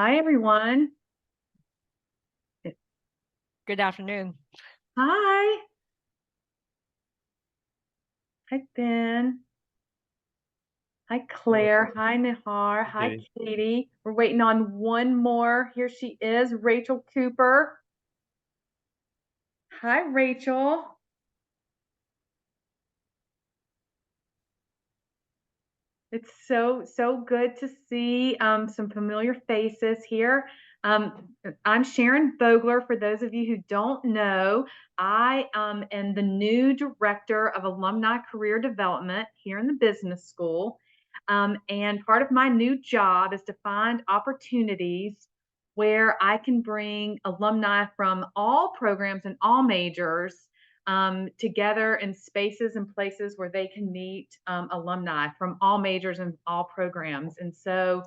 Hi, everyone. Good afternoon. Hi. Hi, Ben. Hi, Claire. Hi, Nihar. Hi, Katie. Katie. We're waiting on one more. Here she is, Rachel Cooper. Hi, Rachel. It's so good to see some familiar faces here. I'm Sharon Vogler. For those of you who don't know, I am the new director of alumni career development here in the business school. And part of my new job is to find opportunities where I can bring alumni from all programs and all majors together in spaces and places where they can meet alumni from all majors and all programs. And so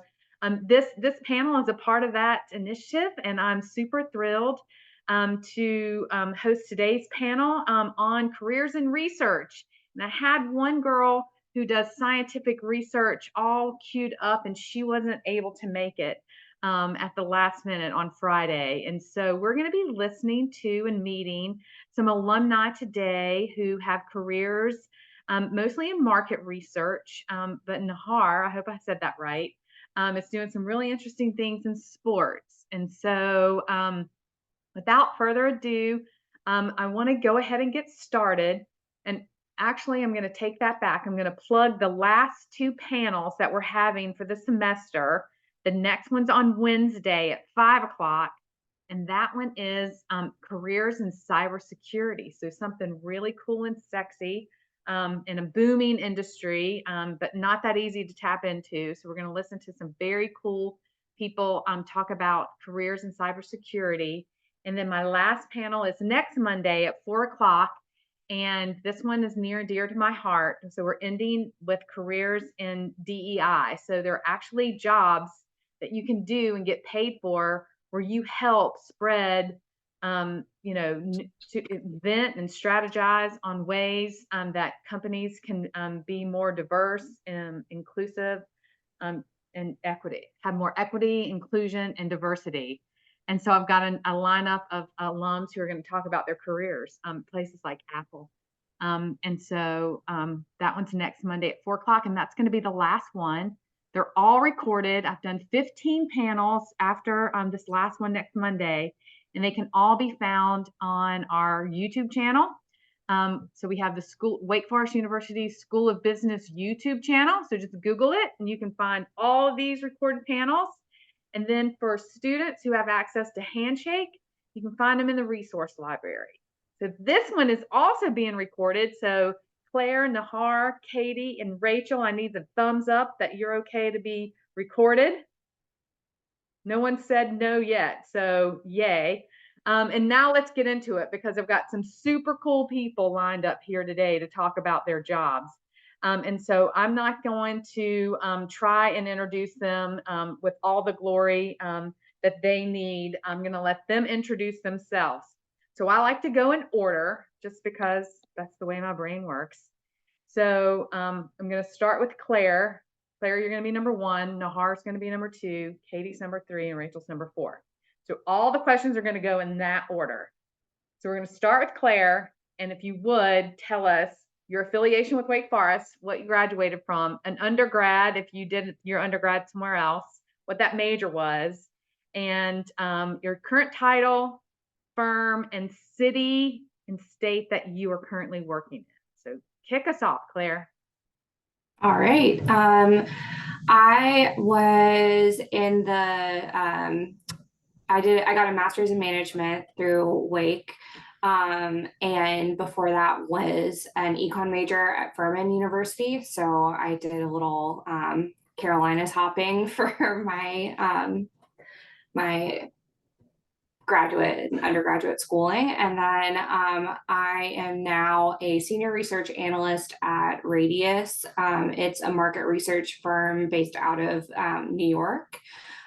this panel is a part of that initiative, and I'm super thrilled to host today's panel on careers in research. And I had one girl who does scientific research all queued up, and she wasn't able to make it at the last minute on Friday. And so we're going to be listening to and meeting some alumni today who have careers mostly in market research, but Nahar, I hope I said that right, is doing some really interesting things in sports. And so without further ado, I want to go ahead and get started. And actually, I'm going to take that back. I'm going to plug the last two panels that we're having for the semester. The next one's on Wednesday at 5 o'clock. And that one is careers in cybersecurity. So something really cool and sexy in a booming industry, but not that easy to tap into. So we're going to listen to some very cool people talk about careers in cybersecurity. And then my last panel is next Monday at 4 o'clock. And this one is near and dear to my heart. So we're ending with careers in DEI. So they're actually jobs that you can do and get paid for where you help spread, to invent and strategize on ways that companies can be more diverse and inclusive and have more equity, inclusion, and diversity. And so I've got a lineup of alums who are going to talk about their careers, places like Apple. And so that one's next Monday at 4 o'clock, and that's going to be the last one. They're all recorded. I've done 15 panels after this last one next Monday, and they can all be found on our YouTube channel. So we have the Wake Forest University School of Business YouTube channel. So just Google it, and you can find all of these recorded panels. And then for students who have access to Handshake, you can find them in the resource library. So this one is also being recorded. So Claire, Nahar, Katie, and Rachel, I need the thumbs up that you're okay to be recorded. No one said no yet, so yay. And now let's get into it because I've got some super cool people lined up here today to talk about their jobs. And so I'm not going to try and introduce them with all the glory that they need. I'm going to let them introduce themselves. So I like to go in order just because that's the way my brain works. So I'm going to start with Claire. Claire, you're going to be number 1. Nahar's going to be number 2. Katie's number 3, and Rachel's number 4. So all the questions are going to go in that order. So we're going to start with Claire. And if you would tell us your affiliation with Wake Forest, what you graduated from, an undergrad, if you did your undergrad somewhere else, what that major was, and your current title, firm, and city and state that you are currently working in. So kick us off, Claire. All right. I was in the, I got a master's in management through Wake. And before that was an econ major at Furman University. So I did a little Carolinas hopping for my my graduate and undergraduate schooling. And then I am now a senior research analyst at Radius. It's a market research firm based out of New York.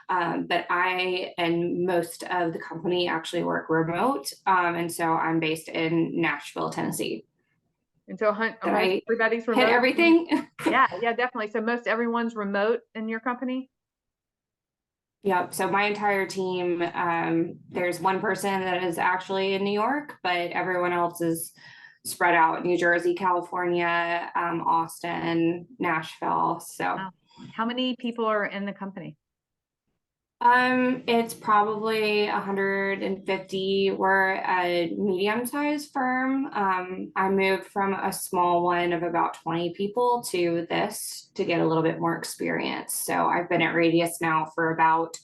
But I and most of the company actually work remote. And so I'm based in Nashville, Tennessee. And so everybody's remote. Hit everything? Yeah, definitely. So most everyone's remote in your company? Yep. So my entire team, there's one person that is actually in New York, but everyone else is spread out: New Jersey, California, Austin, Nashville. So Wow. How many people are in the company? it's probably 150. We're a medium-sized firm. I moved from a small one of about 20 people to this to get a little bit more experience. So I've been at Radius now for about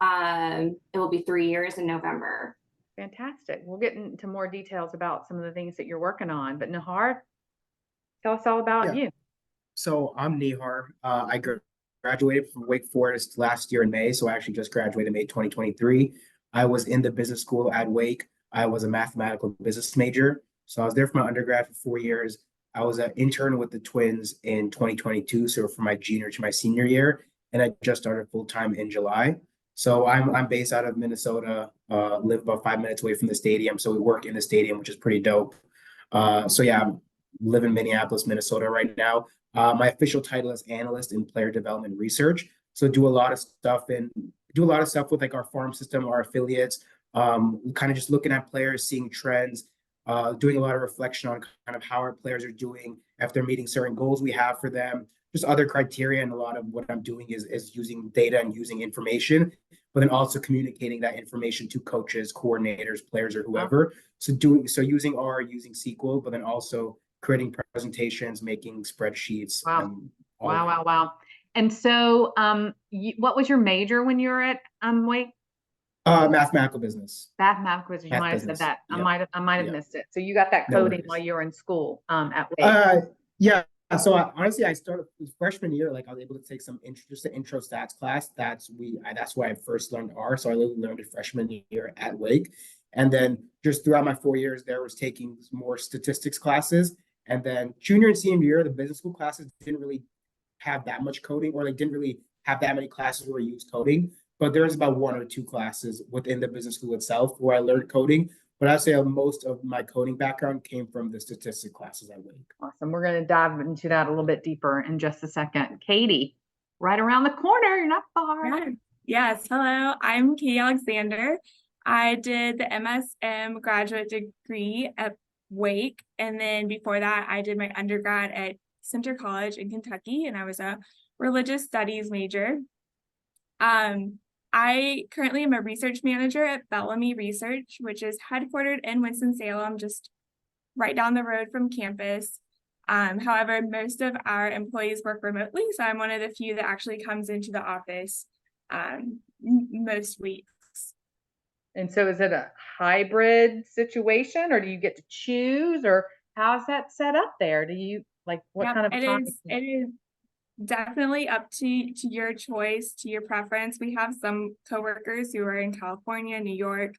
it will be 3 years in November. Fantastic. We'll get into more details about some of the things that you're working on. But Nahar, tell us all about Yeah. you. So I'm Nihar. I graduated from Wake Forest last year in May. So I actually just graduated May 2023. I was in the business school at Wake. I was a mathematical business major. So I was there for my undergrad for 4 years. I was an intern with the twins in 2022. So from my junior to my senior year. And I just started full time in July. So I'm based out of Minnesota, live about 5 minutes away from the stadium. So we work in the stadium, which is pretty dope. So yeah, I live in Minneapolis, Minnesota right now. My official title is analyst in player development research. So do a lot of stuff with like our farm system, our affiliates, kind of just looking at players, seeing trends, doing a lot of reflection on kind of how our players are doing, if they're meeting certain goals we have for them, just other criteria. And a lot of what I'm doing is using data and using information, but then also communicating that information to coaches, coordinators, players, or Wow. whoever. So using R, using SQL, but then also creating presentations, making spreadsheets, Wow. and all of Wow, that. wow, wow. And so, what was your major when you were at Wake? Mathematical business, Mathematical quizzes. You math might have said business. that. Yep. I might have Yep. missed it. So you got that No coding while worries. you were in school at Wake. Uh, yeah. So honestly, I started freshman year. Like I was able to take some just an intro stats class. That's where I first learned R. So I literally learned it freshman year at Wake, and then just throughout my 4 years, there was taking more statistics classes. And then junior and senior year, the business school classes didn't really have that much coding, or like didn't really have that many classes where we used coding. But there's about one or two classes within the business school itself where I learned coding. But I'd say most of my coding background came from the statistics classes at Wake. Awesome. We're going to dive into that a little bit deeper in just a second. Katie, right around the corner. You're not far. Yeah. Yes, hello, I'm Katie Alexander. I did the MSM graduate degree at Wake, and then before that, I did my undergrad at Center College in Kentucky, and I was a religious studies major. I currently am a research manager at Bellamy Research, which is headquartered in Winston-Salem, just right down the road from campus. However, most of our employees work remotely, so I'm one of the few that actually comes into the office most weeks. And so is it a hybrid situation, or do you get to choose, or how's that set up there? Do you like what Yep, kind of time? it is definitely up to your choice, to your preference. We have some coworkers who are in California, New York,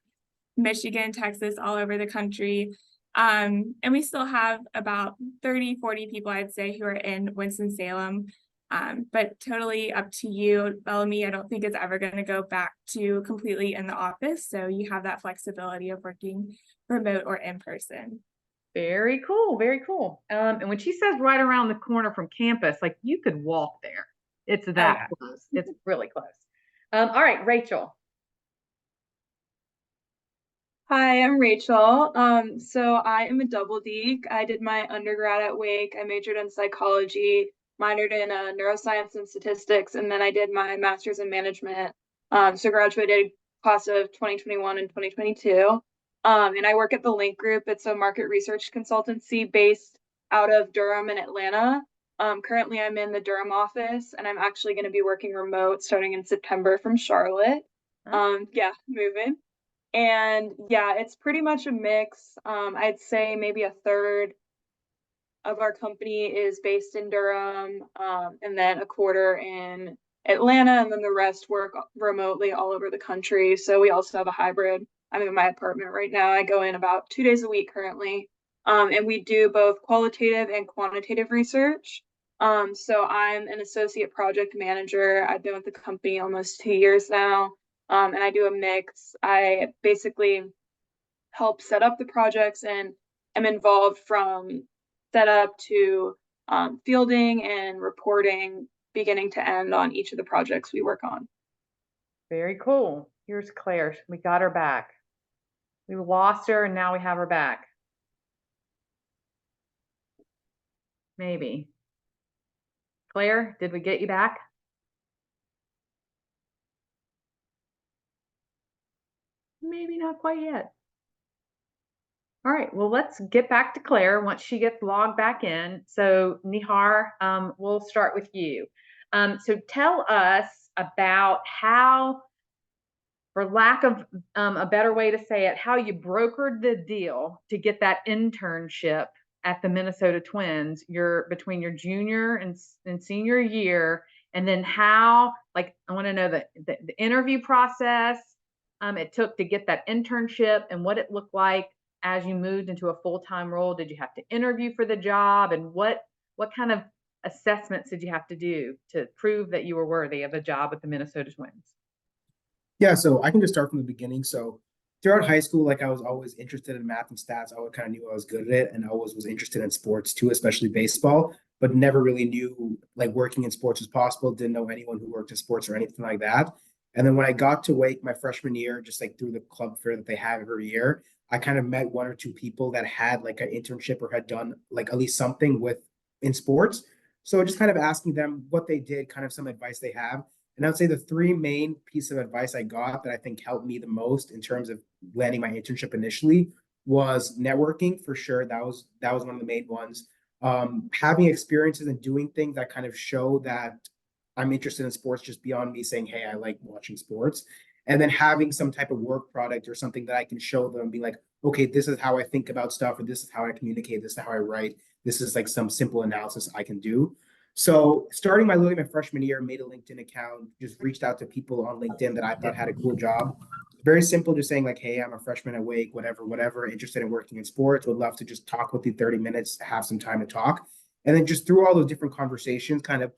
Michigan, Texas, all over the country. And we still have about 30, 40 people, I'd say, who are in Winston-Salem. But totally up to you. Bellamy, I don't think it's ever going to go back to completely in the office. So you have that flexibility of working remote or in person. Very cool, very cool. And when she says right around the corner from campus, like you could walk there. It's that close. It's really close. All right, Rachel. Hi, I'm Rachel. So I am a double deek. I did my undergrad at Wake. I majored in psychology, minored in neuroscience and statistics, and then I did my master's in management. So graduated class of 2021 and 2022. And I work at the Link Group. It's a market research consultancy based out of Durham and Atlanta. Currently, I'm in the Durham office, and I'm actually going to be working remote starting in September from Charlotte. Yeah, moving. And yeah, it's pretty much a mix. I'd say maybe a third of our company is based in Durham, and then a quarter in Atlanta, and then the rest work remotely all over the country. So we also have a hybrid. I'm in my apartment right now. I go in about 2 days a week currently. And we do both qualitative and quantitative research. So I'm an associate project manager. I've been with the company almost 2 years now. And I do a mix. I basically help set up the projects and am involved from setup to fielding and reporting, beginning to end on each of the projects we work on. Very cool. Here's Claire. We got her back. We lost her and now we have her back. Maybe. Claire, did we get you back? Maybe not quite yet. All right, well, let's get back to Claire once she gets logged back in. So Nihar, we'll start with you. So tell us about how, for lack of a better way to say it, how you brokered the deal to get that internship at the Minnesota Twins, between your junior and senior year, and then how, like, I want to know the interview process it took to get that internship and what it looked like as you moved into a full-time role. Did you have to interview for the job, and what kind of assessments did you have to do to prove that you were worthy of a job with the Minnesota Twins? Yeah, so I can just start from the beginning. So throughout high school, like I was always interested in math and stats. I always kind of knew I was good at it, and I always was interested in sports too, especially baseball, but never really knew like working in sports was possible. Didn't know anyone who worked in sports or anything like that. And then when I got to Wake my freshman year, just like through the club fair that they have every year, I kind of met one or two people that had like an internship or had done like at least something with in sports. So just kind of asking them what they did, kind of some advice they have. And I would say the three main pieces of advice I got that I think helped me the most in terms of landing my internship initially was networking for sure. That was one of the main ones. Having experiences and doing things that kind of show that I'm interested in sports just beyond me saying, hey, I like watching sports. And then having some type of work product or something that I can show them and be like, okay, this is how I think about stuff, or this is how I communicate, this is how I write. This is like some simple analysis I can do. So starting literally my freshman year, made a LinkedIn account, just reached out to people on LinkedIn that I thought had a cool job. Very simple, just saying like, hey, I'm a freshman at Wake, whatever, interested in working in sports, would love to just talk with you 30 minutes, have some time to talk. And then just through all those different conversations, kind of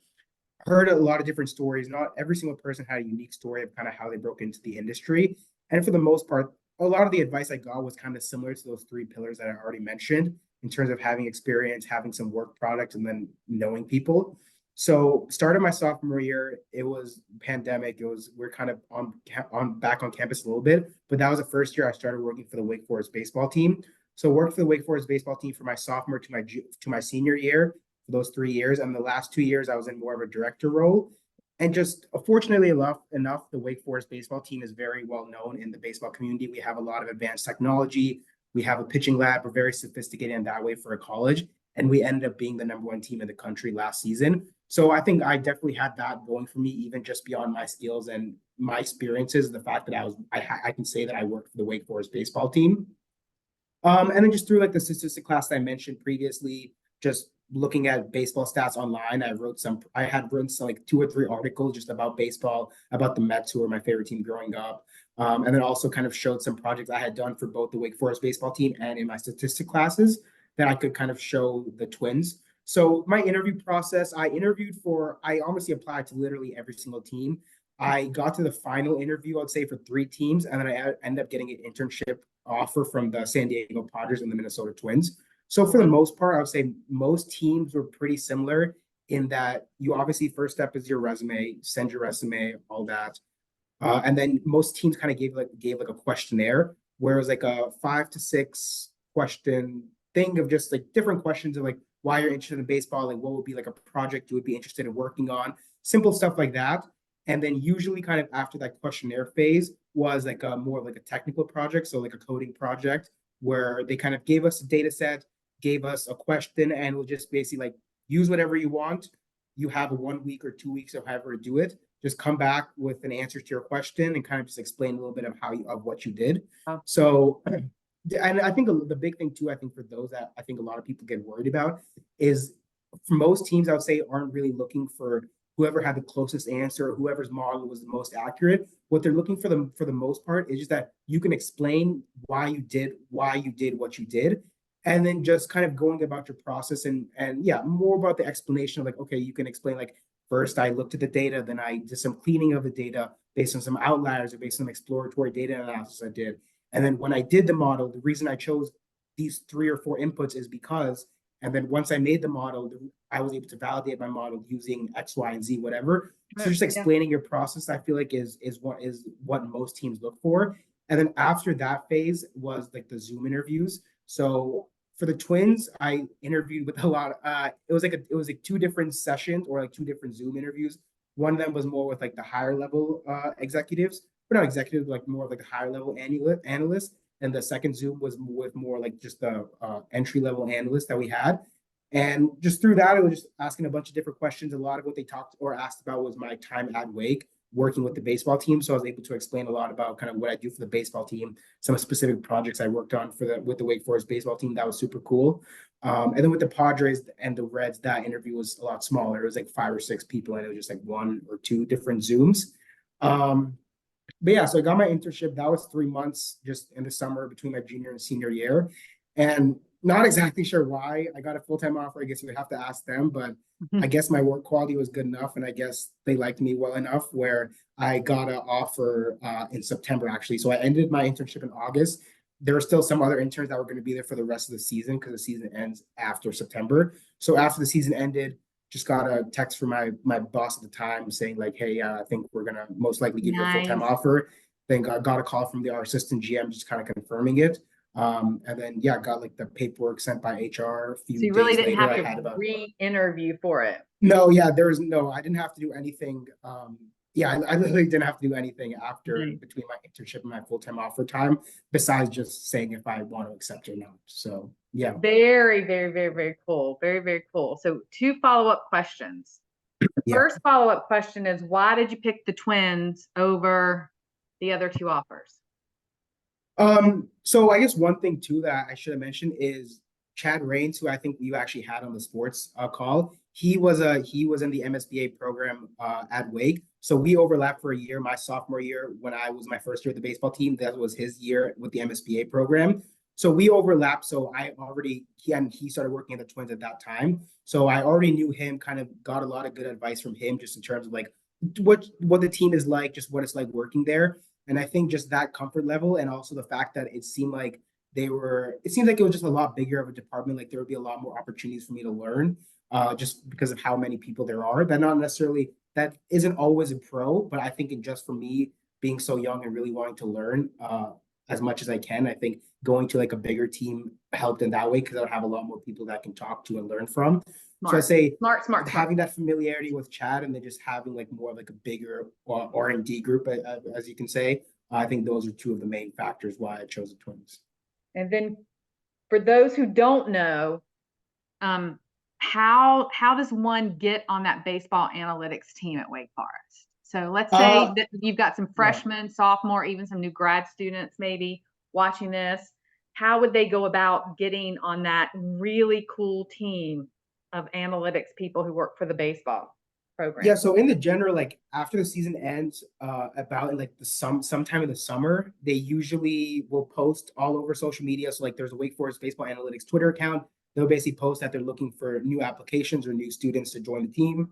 heard a lot of different stories. Not every single person had a unique story of kind of how they broke into the industry. And for the most part, a lot of the advice I got was kind of similar to those three pillars that I already mentioned in terms of having experience, having some work product, and then knowing people. So started my sophomore year, it was pandemic. We're kind of on back on campus a little bit, but that was the first year I started working for the Wake Forest baseball team. So worked for the Wake Forest baseball team for my sophomore to my senior year for those 3 years, and the last 2 years I was in more of a director role. And just fortunately enough, the Wake Forest baseball team is very well known in the baseball community. We have a lot of advanced technology. We have a pitching lab. We're very sophisticated in that way for a college. And we ended up being the #1 team in the country last season. So I think I definitely had that going for me, even just beyond my skills and my experiences. The fact that I can say that I worked for the Wake Forest baseball team. And then just through like the statistic class that I mentioned previously, just looking at baseball stats online, I had written some like 2 or 3 articles just about baseball, about the Mets, who were my favorite team growing up. And then also kind of showed some projects I had done for both the Wake Forest baseball team and in my statistic classes that I could kind of show the Twins. So my interview process, I honestly applied to literally every single team. I got to the final interview, I'd say, for 3 teams, and then I ended up getting an internship offer from the San Diego Padres and the Minnesota Twins. So for the most part, I would say most teams were pretty similar in that you obviously first step is your resume, send your resume, all that. And then most teams kind of gave like a questionnaire, where it was like a 5 to 6 question thing of just like different questions of like why you're interested in baseball, like what would be like a project you would be interested in working on, simple stuff like that. And then usually kind of after that questionnaire phase was like a more like a technical project, so like a coding project where they kind of gave us a data set, gave us a question, and we'll just basically like use whatever you want. You have 1 week or 2 weeks or however to do it. Just come back with an answer to your question and kind of just explain a little bit of what you did. Oh. So, and I think the big thing too, I think for those that I think a lot of people get worried about is for most teams, I would say aren't really looking for whoever had the closest answer, whoever's model was the most accurate. What they're looking for the most part is just that you can explain why you did what you did, and then just kind of going about your process and yeah, more about the explanation of like, okay, you can explain like, first I looked at the data, then I did some cleaning of the data based on some outliers or based on some exploratory data analysis I did. And then when I did the model, the reason I chose these 3 or 4 inputs is because, and then once I made the model, I was able to validate my model using X, Y, and Z, whatever. So just Yeah. explaining your process, I feel like is what most teams look for. And then after that phase was like the Zoom interviews. So for the twins, I interviewed with a lot. It was like two different sessions or like two different Zoom interviews. One of them was more with like the higher level executives, but not executives, like more of like the higher level analysts. And the second Zoom was with more like just the entry level analysts that we had. And just through that, it was just asking a bunch of different questions. A lot of what they talked or asked about was my time at Wake working with the baseball team. So I was able to explain a lot about kind of what I do for the baseball team, some specific projects I worked on with the Wake Forest baseball team. That was super cool. And then with the Padres and the Reds, that interview was a lot smaller. It was like 5 or 6 people, and it was just like 1 or 2 different Zooms. But yeah, so I got my internship. That was 3 months just in the summer between my junior and senior year. And not exactly sure why I got a full-time offer. I guess you would have to ask them, but I guess my work quality was good enough, and I guess they liked me well enough where I got an offer in September, actually. So I ended my internship in August. There were still some other interns that were going to be there for the rest of the season because the season ends after September. So after the season ended, just got a text from my boss at the time saying like, hey, I think we're gonna most likely give you a full-time offer. Then got a call from our assistant GM just kind of confirming it. And then yeah, got like the paperwork sent by HR a few So you really days didn't later. have I to had about re-interview for it. no, yeah, I didn't have to do anything. Yeah, I literally didn't have to do anything after between my internship and my full-time offer time, besides just saying if I want to accept or not. So yeah. Very, very, very, very cool. Very, very cool. So 2 follow-up questions. Yeah. First follow-up question is, why did you pick the twins over the other 2 offers? So I guess one thing too that I should have mentioned is Chad Rains, who I think you actually had on the sports call. He was in the MSBA program at Wake. So we overlapped for a year. My sophomore year, when I was my first year at the baseball team, that was his year with the MSBA program. So we overlapped. So he started working at the Twins at that time. So I already knew him, kind of got a lot of good advice from him, just in terms of like what the team is like, just what it's like working there. And I think just that comfort level, and also the fact that it seemed like it seemed like it was just a lot bigger of a department. Like there would be a lot more opportunities for me to learn, just because of how many people there are. That isn't always a pro, but I think just for me being so young and really wanting to learn as much as I can, I think going to like a bigger team helped in that way because I would have a lot more people that I can talk to and learn from. Smart. So I say Smart. having that familiarity with Chad, and then just having like more of like a bigger R&D group, as you can say, I think those are 2 of the main factors why I chose the Twins. And then for those who don't know, how does one get on that baseball analytics team at Wake Forest? So let's say that you've got some freshmen, sophomore, even some new grad students maybe watching this. How would they go about getting on that really cool team of analytics people who work for the baseball program? Yeah, so in the general, like after the season ends, about in like sometime in the summer, they usually will post all over social media. So like there's a Wake Forest Baseball Analytics Twitter account. They'll basically post that they're looking for new applications or new students to join the team.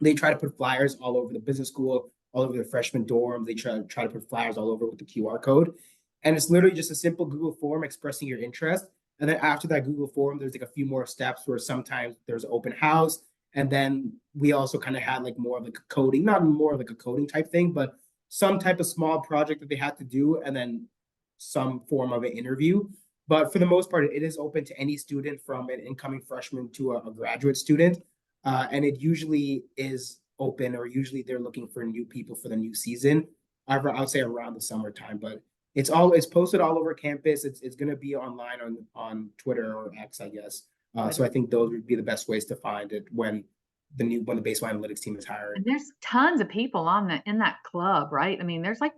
They try to put flyers all over the business school, all over the freshman dorms. They try to put flyers all over with the QR code. And it's literally just a simple Google form expressing your interest. And then after that Google form, there's like a few more steps where sometimes there's open house. And then we also kind of had like more of like a coding, not more like a coding type thing, but some type of small project that they had to do, and then some form of an interview. But for the most part, it is open to any student, from an incoming freshman to a graduate student. And it usually is open, or usually they're looking for new people for the new season. I would say around the summertime, but it's posted all over campus. It's going to be online on Twitter or X, I guess. So I think those would be the best ways to find it when the baseball analytics team is hiring. And there's tons of people in that club, right? I mean, there's like,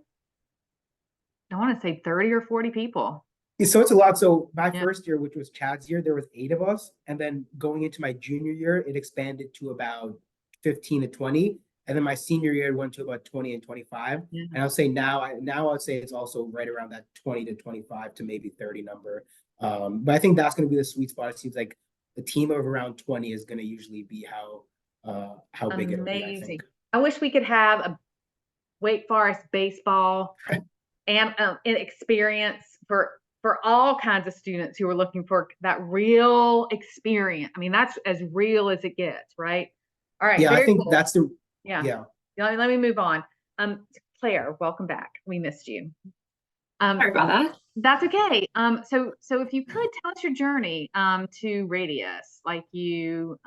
I want to say 30 or 40 people. So it's a lot. So my first year, which was Chad's year, there was 8 of us. And then going into my junior year, it expanded to about 15 to 20. And then my senior year, it went to about 20 and 25. Yeah. And I'll say now I'd say it's also right around that 20 to 25 to maybe 30 number. But I think that's going to be the sweet spot. It seems like the team of around 20 is going to usually be how big it'll be, I think. I wish we could have a Wake Forest baseball and experience for for all kinds of students who are looking for that real experience. I mean, that's as real as it gets, right? All right, Yeah, I very think cool. that's the, Yeah. yeah. Let me move on. Claire, welcome back. We missed you. Sorry about that. That's okay. So if you could tell us your journey to Radius, like you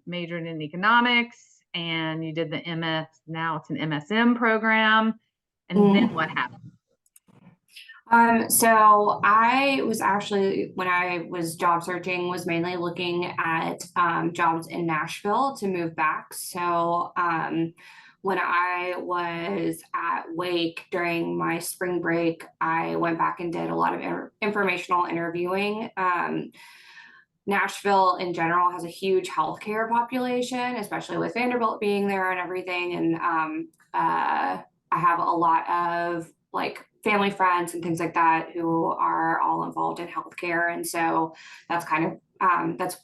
majored in economics and you did the MS, now it's an MSM program, and then what happened? So I was actually, when I was job searching, was mainly looking at jobs in Nashville to move back. So when I was at Wake during my spring break, I went back and did a lot of informational interviewing. Nashville in general has a huge healthcare population, especially with Vanderbilt being there and everything. And I have a lot of like family friends and things like that who are all involved in healthcare. And so that's kind of, that's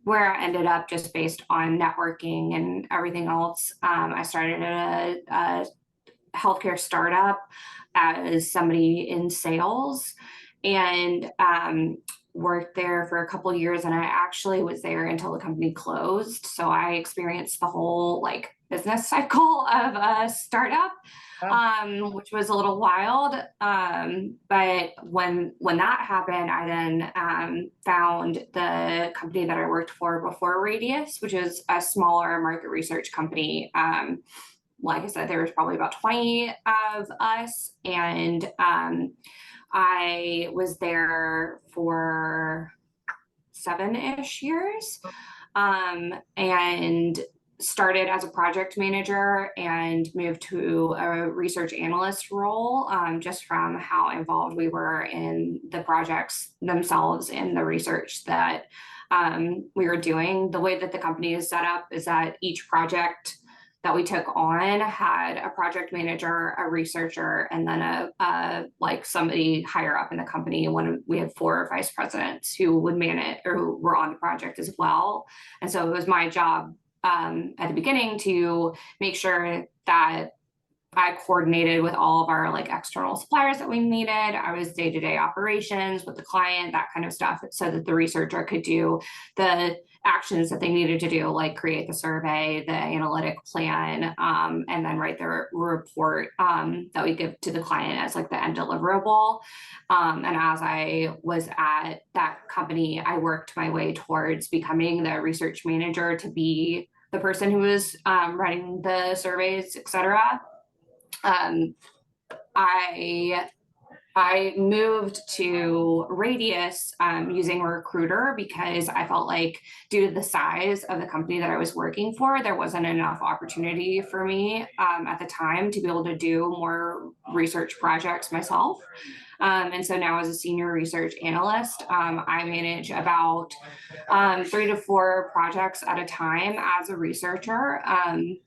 where I ended up just based on networking and everything else. I started at a healthcare startup as somebody in sales and worked there for a couple years. And I actually was there until the company closed. So I experienced the whole like business cycle of a startup. Which was a little wild. But when that happened, I then found the company that I worked for before Radius, which is a smaller market research company. Like I said, there was probably about 20 of us, and I was there for 7-ish years, and started as a project manager and moved to a research analyst role, just from how involved we were in the projects themselves and the research that we were doing. The way that the company is set up is that each project that we took on had a project manager, a researcher, and then a like somebody higher up in the company. We had 4 vice presidents who would manage or who were on the project as well. And so it was my job at the beginning to make sure that I coordinated with all of our like external suppliers that we needed. I was day-to-day operations with the client, that kind of stuff, so that the researcher could do the actions that they needed to do, like create the survey, the analytic plan, and then write the report that we give to the client as like the end deliverable. And as I was at that company, I worked my way towards becoming the research manager to be the person who was writing the surveys, et cetera. I moved to Radius using a recruiter because I felt like due to the size of the company that I was working for, there wasn't enough opportunity for me at the time to be able to do more research projects myself. And so now as a senior research analyst, I manage about 3 to 4 projects at a time as a researcher,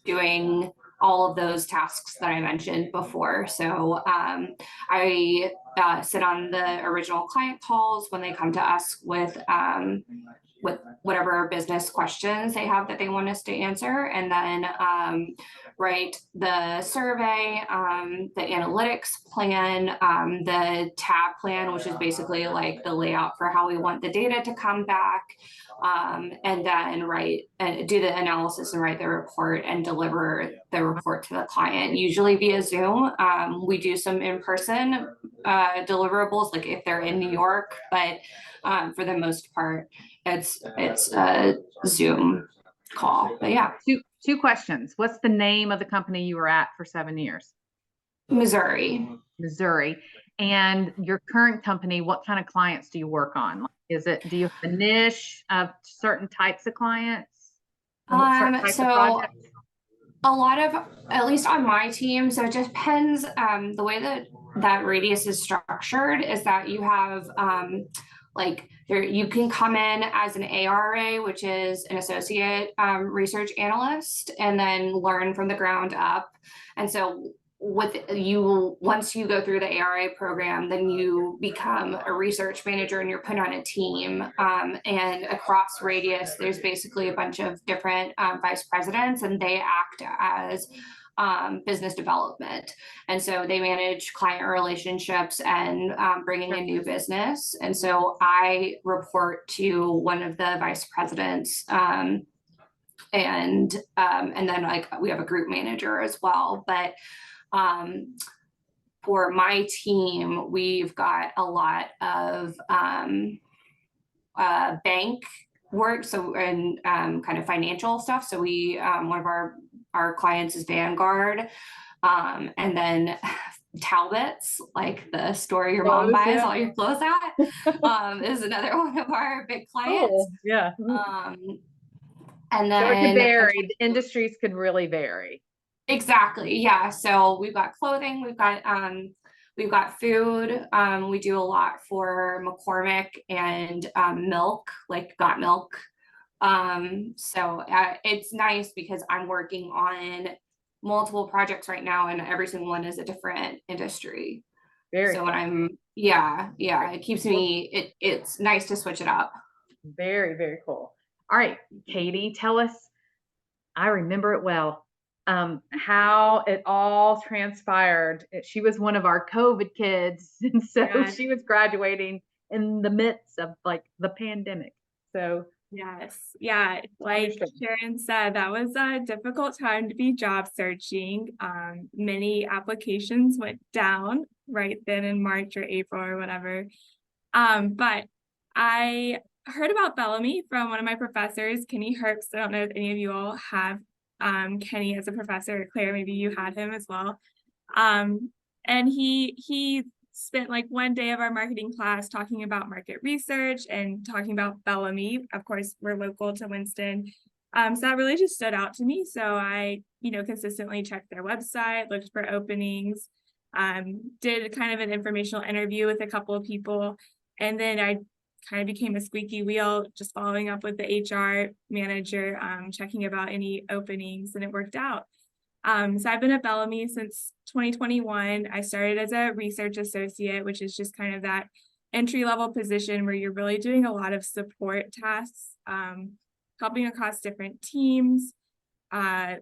doing all of those tasks that I mentioned before. So I sit on the original client calls when they come to us with whatever business questions they have that they want us to answer, and then write the survey, the analytics plan, the tab plan, which is basically like the layout for how we want the data to come back, and then do the analysis and write the report and deliver the report to the client, usually via Zoom. We do some in-person deliverables, like if they're in New York, but for the most part, it's a Zoom call. But yeah. Two questions. What's the name of the company you were at for 7 years? Missouri. And your current company, what kind of clients do you work on? Do you have a niche of certain types of clients? So a lot of, at least on my team, so it just depends. The way that Radius is structured is that you have you can come in as an ARA, which is an associate research analyst, and then learn from the ground up. And so once you go through the ARA program, then you become a research manager and you're put on a team. And across Radius, there's basically a bunch of different vice presidents, and they act as business development. And so they manage client relationships and bringing in new business. And so I report to one of the vice presidents, and then like we have a group manager as well. But for my team, we've got a lot of bank work, so and kind of financial stuff. So we one of our clients is Vanguard, and then Talbot's, like the store your mom Clothes, buys yeah. all your clothes at, is another one of our big clients. Cool. Yeah. And So it could then vary. The industries could really vary. exactly, yeah. So we've got clothing, we've got food. We do a lot for McCormick and milk, like Got Milk. So it's nice because I'm working on multiple projects right now, and every single one is a different industry. Very So cool. when I'm, yeah, it keeps me, it's nice to switch it up. Very, very cool. All right, Katie, tell us, I remember it well, how it all transpired. She was one of our COVID kids, and so Yes. she was graduating in the midst of like the pandemic. So Yes. Yeah. Like Understood. Sharon said, that was a difficult time to be job searching. Many applications went down right then in March or April or whatever. But I heard about Bellamy from one of my professors, Kenny Herbst. I don't know if any of you all have Kenny as a professor, or Claire, maybe you had him as well. And he spent like one day of our marketing class talking about market research and talking about Bellamy. Of course, we're local to Winston. So that really just stood out to me. So I, consistently checked their website, looked for openings, did kind of an informational interview with a couple of people. And then I kind of became a squeaky wheel, just following up with the HR manager, checking about any openings, and it worked out. So I've been at Bellamy since 2021. I started as a research associate, which is just kind of that entry-level position where you're really doing a lot of support tasks, helping across different teams. A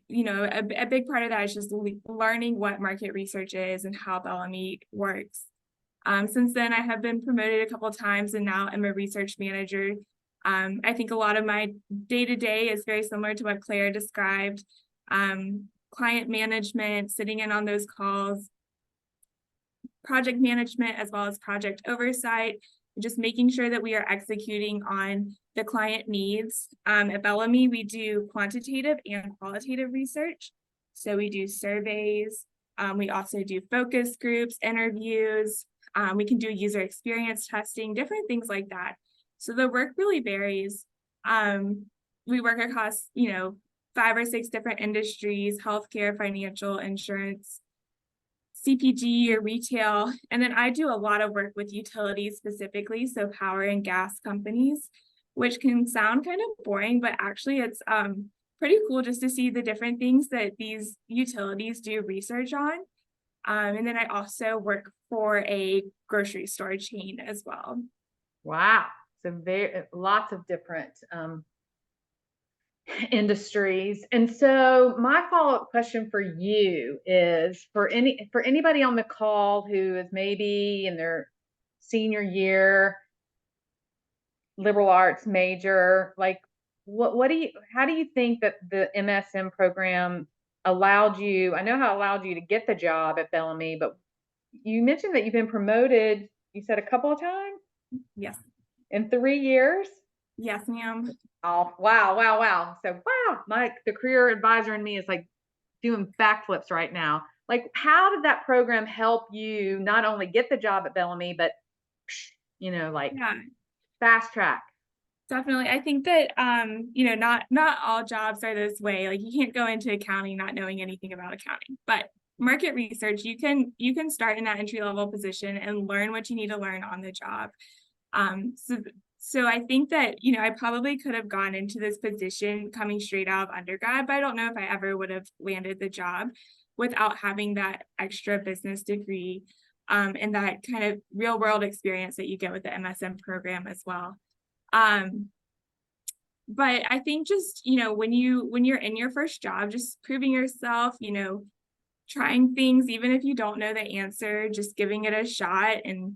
big part of that is just learning what market research is and how Bellamy works. Since then, I have been promoted a couple of times, and now I'm a research manager. I think a lot of my day-to-day is very similar to what Claire described. Client management, sitting in on those calls, project management, as well as project oversight, just making sure that we are executing on the client needs. At Bellamy, we do quantitative and qualitative research. So we do surveys. We also do focus groups, interviews. We can do user experience testing, different things like that. So the work really varies. We work across, 5 or 6 different industries: healthcare, financial, insurance, CPG, or retail. And then I do a lot of work with utilities specifically, so power and gas companies, which can sound kind of boring, but actually it's pretty cool just to see the different things that these utilities do research on. And then I also work for a grocery store chain as well. wow, so lots of different industries. And so my follow-up question for you is, for anybody on the call who is maybe in their senior year, liberal arts major, like how do you think that the MSM program allowed you? I know how it allowed you to get the job at Bellamy, but you mentioned that you've been promoted, you said, a couple of times? Yes. In 3 years? Yes, ma'am. Oh, wow. So, the career advisor in me is like doing backflips right now. Like, how did that program help you not only get the job at Bellamy, but, Yeah, fast track? definitely. I think that, not all jobs are this way. Like, you can't go into accounting not knowing anything about accounting, but market research, you can start in that entry-level position and learn what you need to learn on the job. So I think that, I probably could have gone into this position coming straight out of undergrad, but I don't know if I ever would have landed the job without having that extra business degree, and that kind of real world experience that you get with the MSM program as well. But I think just, you know, when you're in your first job, just proving yourself, you know, trying things, even if you don't know the answer, just giving it a shot and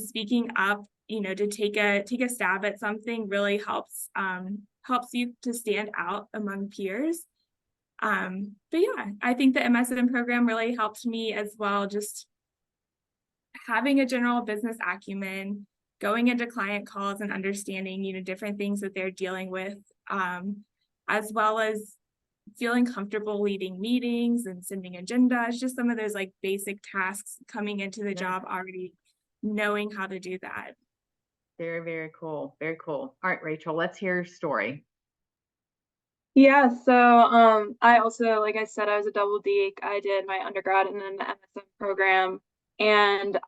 speaking up, you know, to take a stab at something really helps you to stand out among peers. But yeah, I think the MSN program really helped me as well, just having a general business acumen, going into client calls and understanding, you know, different things that they're dealing with, as well as feeling comfortable leading meetings and sending agendas, just some of those like basic tasks coming into the job already knowing how to do that. Very, very cool. Very cool. All right, Rachel, let's hear your story. Yeah, so I also, like I said, I was a double deek. I did my undergrad and then the MSN program. And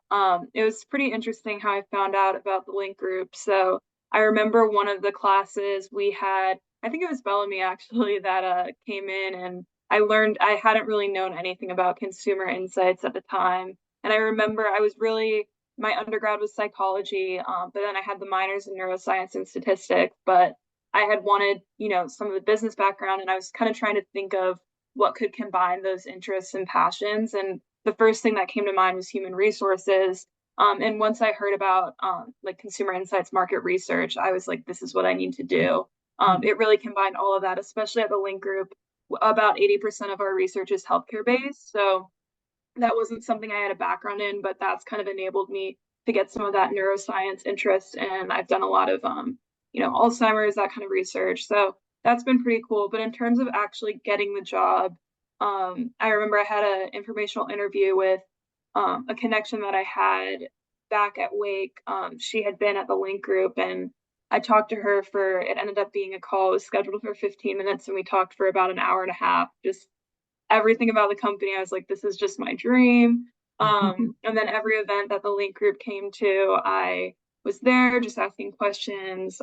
it was pretty interesting how I found out about the link group. So I remember one of the classes we had, I think it was Bellamy actually, that came in, and I learned I hadn't really known anything about consumer insights at the time. And I remember I was really, my undergrad was psychology, but then I had the minors in neuroscience and statistics. But I had wanted, you know, some of the business background, and I was kind of trying to think of what could combine those interests and passions. And the first thing that came to mind was human resources. And once I heard about like consumer insights market research, I was like, this is what I need to do. It really combined all of that, especially at the link group. About 80% of our research is healthcare based. So that wasn't something I had a background in, but that's kind of enabled me to get some of that neuroscience interest. And I've done a lot of, you know, Alzheimer's, that kind of research. So that's been pretty cool. But in terms of actually getting the job, I remember I had an informational interview with a connection that I had back at Wake. She had been at the link group, and I talked to her for, it ended up being a call. It was scheduled for 15 minutes, and we talked for about an hour and a half, just everything about the company. I was like, this is just my dream. And then every event that the link group came to, I was there just asking questions,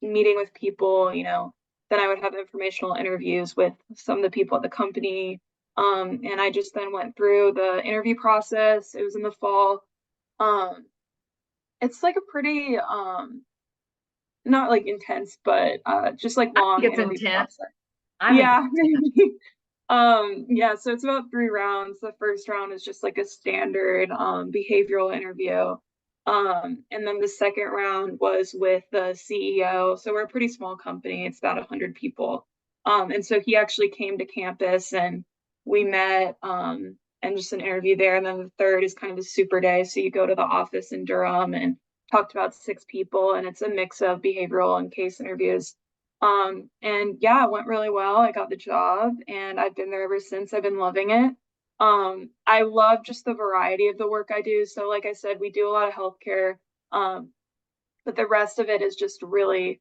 meeting with people, you know. Then I would have informational interviews with some of the people at the company. And I just then went through the interview process. It was in the fall. It's like a pretty not like intense, but just like I long think it's interview intense. process. I think Yeah. Yeah, so it's about 3 rounds. The first round is just like a standard behavioral interview. And then the second round was with the CEO. So we're a pretty small company, it's about 100 people. And so he actually came to campus and we met and just an interview there. And then the third is kind of a super day. So you go to the office in Durham and talk to about 6 people, and it's a mix of behavioral and case interviews. And yeah, it went really well. I got the job and I've been there ever since. I've been loving it. I love just the variety of the work I do. So like I said, we do a lot of healthcare, but the rest of it is just really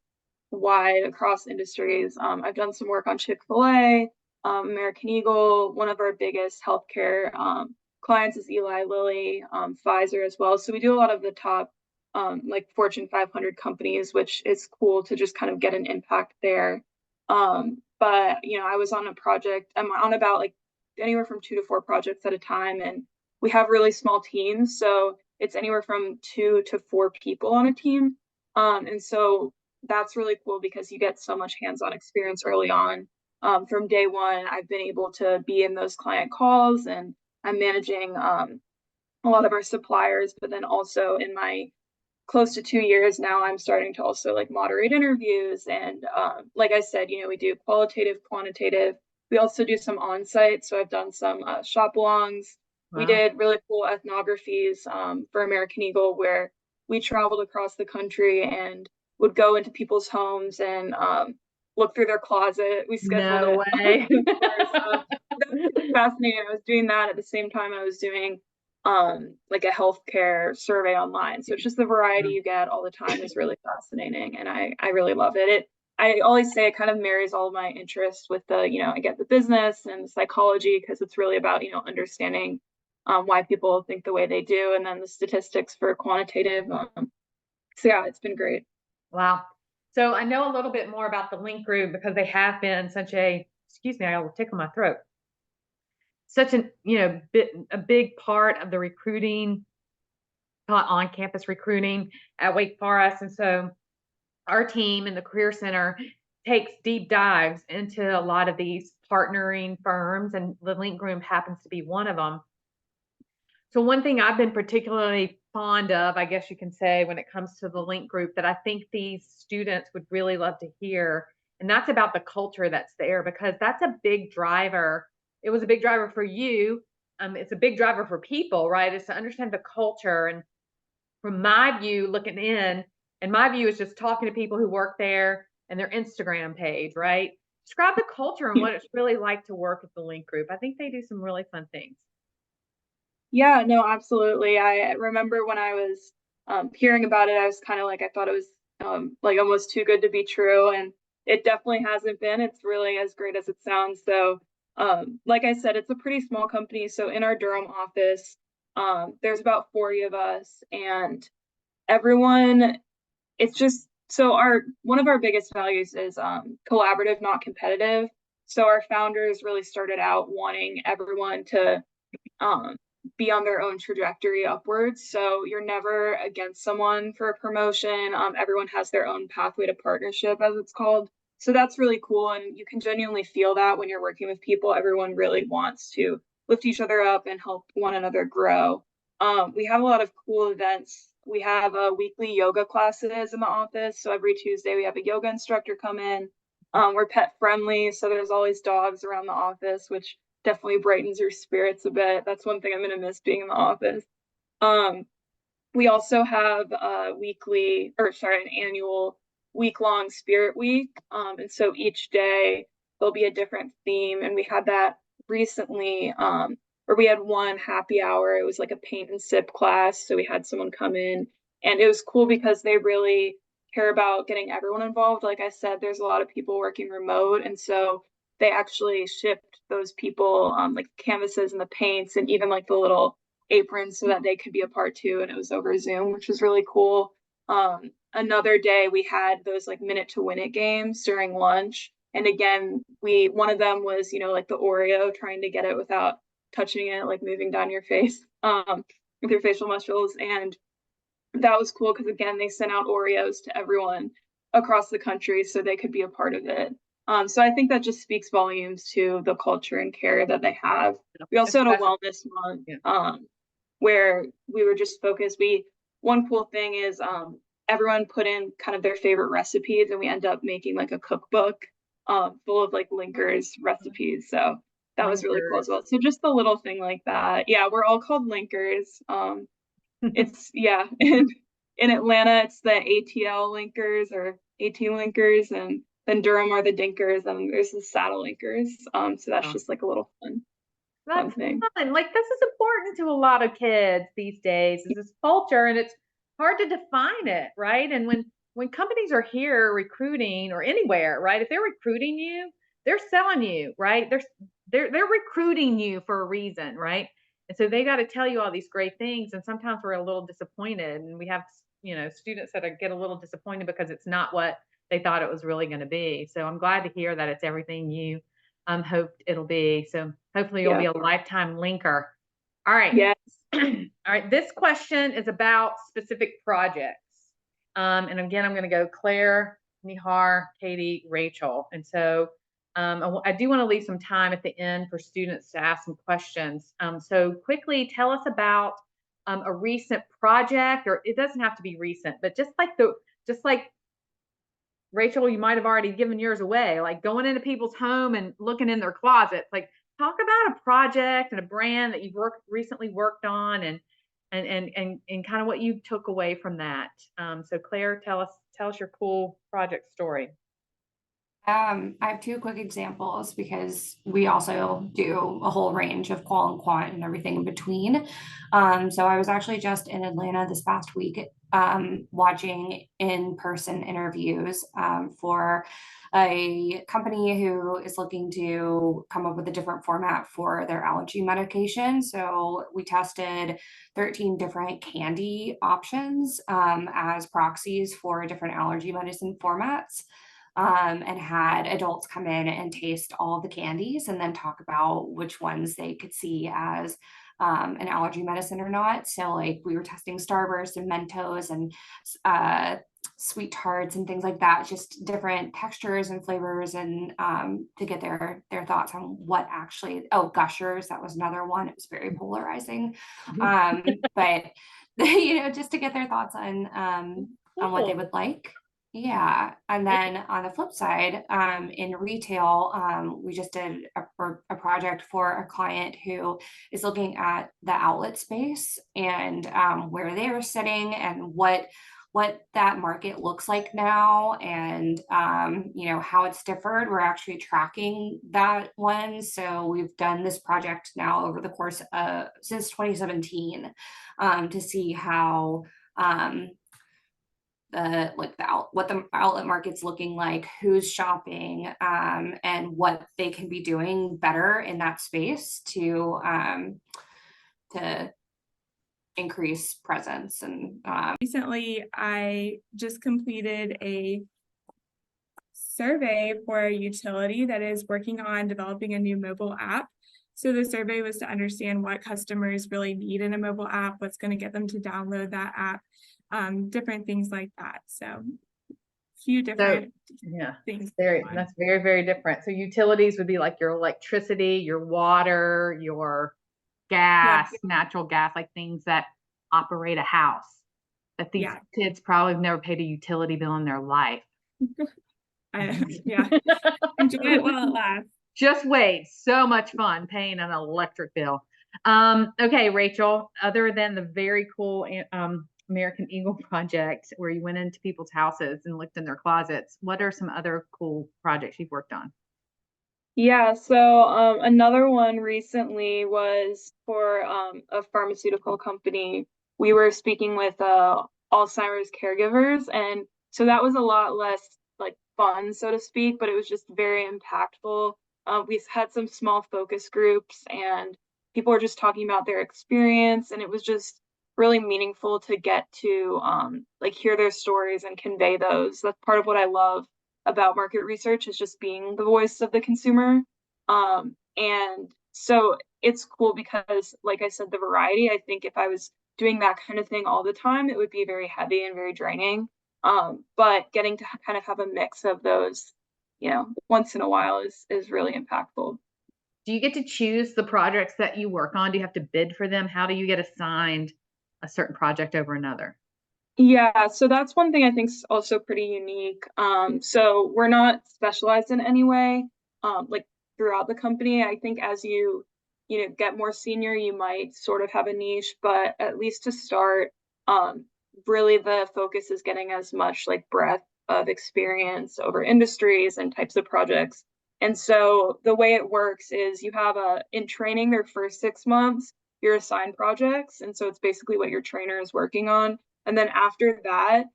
wide across industries. I've done some work on Chick-fil-A, American Eagle. One of our biggest healthcare clients is Eli Lilly, Pfizer as well. So we do a lot of the top like Fortune 500 companies, which is cool to just kind of get an impact there. But you know, I was on a project, I'm on about like anywhere from 2 to 4 projects at a time, and we have really small teams. So it's anywhere from 2 to 4 people on a team. And so that's really cool because you get so much hands-on experience early on. From day one, I've been able to be in those client calls, and I'm managing a lot of our suppliers, but then also in my close to 2 years now, I'm starting to also like moderate interviews. And like I said, you know, we do qualitative, quantitative. We also do some on-site. So I've done some shop alongs. We wow. did really cool ethnographies for American Eagle, where we traveled across the country and would go into people's homes and look through their closet. We scheduled No it. way. So that was really fascinating. I was doing that at the same time I was doing like a healthcare survey online. So it's just the variety you get all the time is really fascinating, and I really love it. I always say it kind of marries all of my interests with the, you know, I get the business and the psychology because it's really about, you know, understanding why people think the way they do, and then the statistics for quantitative. So yeah, it's been great. Wow. So I know a little bit more about the link group because they have been such a, excuse me, I will tickle my throat. Such an, you know, a big part of the recruiting, on campus recruiting at Wake Forest. And so our team in the Career Center takes deep dives into a lot of these partnering firms, and the Link Group happens to be one of them. So one thing I've been particularly fond of, I guess you can say, when it comes to the Link Group that I think these students would really love to hear, and that's about the culture that's there, because that's a big driver. It was a big driver for you. It's a big driver for people, right? Is to understand the culture. And from my view, looking in, and my view is just talking to people who work there and their Instagram page, right? Describe the culture and what it's really like to work at the Link Group. I think they do some really fun things. Yeah, no, absolutely. I remember when I was hearing about it, I was kind of like, I thought it was like almost too good to be true. And it definitely hasn't been. It's really as great as it sounds. So, like I said, it's a pretty small company. So in our Durham office, there's about 40 of us, and everyone, it's just so our one of our biggest values is collaborative, not competitive. So our founders really started out wanting everyone to um, be on their own trajectory upwards. So you're never against someone for a promotion. Everyone has their own pathway to partnership, as it's called. So that's really cool. And you can genuinely feel that when you're working with people. Everyone really wants to lift each other up and help one another grow. We have a lot of cool events. We have weekly yoga classes in the office. So every Tuesday, we have a yoga instructor come in. We're pet friendly. So there's always dogs around the office, which definitely brightens your spirits a bit. That's one thing I'm going to miss being in the office. We also have an annual week-long spirit week. And so each day there'll be a different theme. And we had that recently, where we had one happy hour. It was like a paint and sip class. So we had someone come in, and it was cool because they really care about getting everyone involved. Like I said, there's a lot of people working remote. And so they actually shipped those people like canvases and the paints and even like the little aprons so that they could be a part too. And it was over Zoom, which was really cool. Another day we had those like minute to win it games during lunch. And again, one of them was, like the Oreo, trying to get it without touching it, like moving down your face with your facial muscles. And that was cool because again, they sent out Oreos to everyone across the country so they could be a part of it. So I think that just speaks volumes to the culture and care that they have. We also had a wellness month where we were just focused. One cool thing is everyone put in kind of their favorite recipes, and we end up making like a cookbook full of like Linkers recipes. So that was really cool as well. So just a little thing like that. Yeah, we're all called Linkers. It's in Atlanta, it's the ATL Linkers or AT Linkers, and then Durham are the Dinkers, and there's the Saddle Linkers. So that's just like a little fun thing. Fun. Like this is important to a lot of kids these days, is this culture, and it's hard to define it, right? And when companies are here recruiting or anywhere, right? If they're recruiting you, they're selling you, right? They're recruiting you for a reason, right? And so they got to tell you all these great things. And sometimes we're a little disappointed, and we have students that get a little disappointed because it's not what they thought it was really going to be. So I'm glad to hear that it's everything you hoped it'll be. So hopefully you'll be a lifetime linker. All right. Yes. All right. This question is about specific projects. And again, I'm going to go Claire, Nihar, Katie, Rachel. And so I do want to leave some time at the end for students to ask some questions. So quickly tell us about a recent project, or it doesn't have to be recent, but just like Rachel, you might have already given yours away, like going into people's home and looking in their closets. Like, talk about a project and a brand that you've recently worked on, and kind of what you took away from that. So Claire, tell us your cool project story. I have two quick examples because we also do a whole range of qual and quant and everything in between. So I was actually just in Atlanta this past week, watching in-person interviews for a company who is looking to come up with a different format for their allergy medication. So we tested 13 different candy options as proxies for different allergy medicine formats. And had adults come in and taste all of the candies and then talk about which ones they could see as an allergy medicine or not. So like we were testing Starburst and Mentos and sweet tarts and things like that, just different textures and flavors, and to get their thoughts on what actually, oh, gushers, that was another one. It was very polarizing. But just to get their thoughts on what they would like. Yeah. And then on the flip side, in retail, we just did a project for a client who is looking at the outlet space and where they were sitting and what that market looks like now, and how it's differed. We're actually tracking that one. So we've done this project now over the course of since 2017 to see how what the outlet market's looking like, who's shopping, and what they can be doing better in that space to increase presence. And recently I just completed a survey for a utility that is working on developing a new mobile app. So the survey was to understand what customers really need in a mobile app, what's going to get them to download that app, different things like that. So a few different things. That's very, very different. So utilities would be like your electricity, your water, your gas, natural gas, like things that operate a house. That these kids probably have never paid a utility bill in their life. Enjoy it while it lasts. Just wait. So much fun paying an electric bill. Okay, Rachel, other than the very cool American Eagle project where you went into people's houses and looked in their closets, what are some other cool projects you've worked on? Yeah, so another one recently was for a pharmaceutical company. We were speaking with Alzheimer's caregivers, and so that was a lot less like fun, so to speak, but it was just very impactful. We had some small focus groups, and people were just talking about their experience, and it was just really meaningful to get to hear their stories and convey those. That's part of what I love about market research, is just being the voice of the consumer. And so it's cool because, like I said, the variety, I think if I was doing that kind of thing all the time, it would be very heavy and very draining. But getting to kind of have a mix of those, once in a while is really impactful. Do you get to choose the projects that you work on? Do you have to bid for them? How do you get assigned a certain project over another? Yeah, so that's one thing I think is also pretty unique. So we're not specialized in any way, like throughout the company. I think as you get more senior, you might sort of have a niche, but at least to start, really the focus is getting as much like breadth of experience over industries and types of projects. And so the way it works is you have in training their first 6 months, you're assigned projects. And so it's basically what your trainer is working on. And then after that,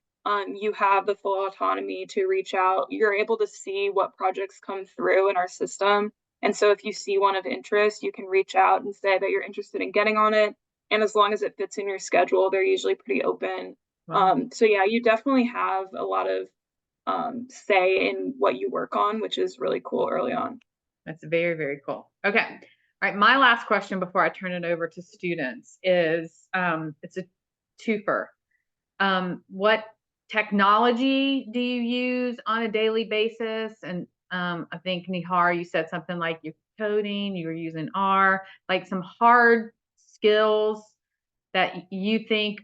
you have the full autonomy to reach out. You're able to see what projects come through in our system. And so if you see one of interest, you can reach out and say that you're interested in getting on it. And as long as it fits in your schedule, they're usually pretty open. Wow. So yeah, you definitely have a lot of say in what you work on, which is really cool early on. That's very, very cool. Okay. All right. My last question before I turn it over to students is it's a twofer. What technology do you use on a daily basis? And I think Nihar, you said something like you're coding, you were using R, like some hard skills that you think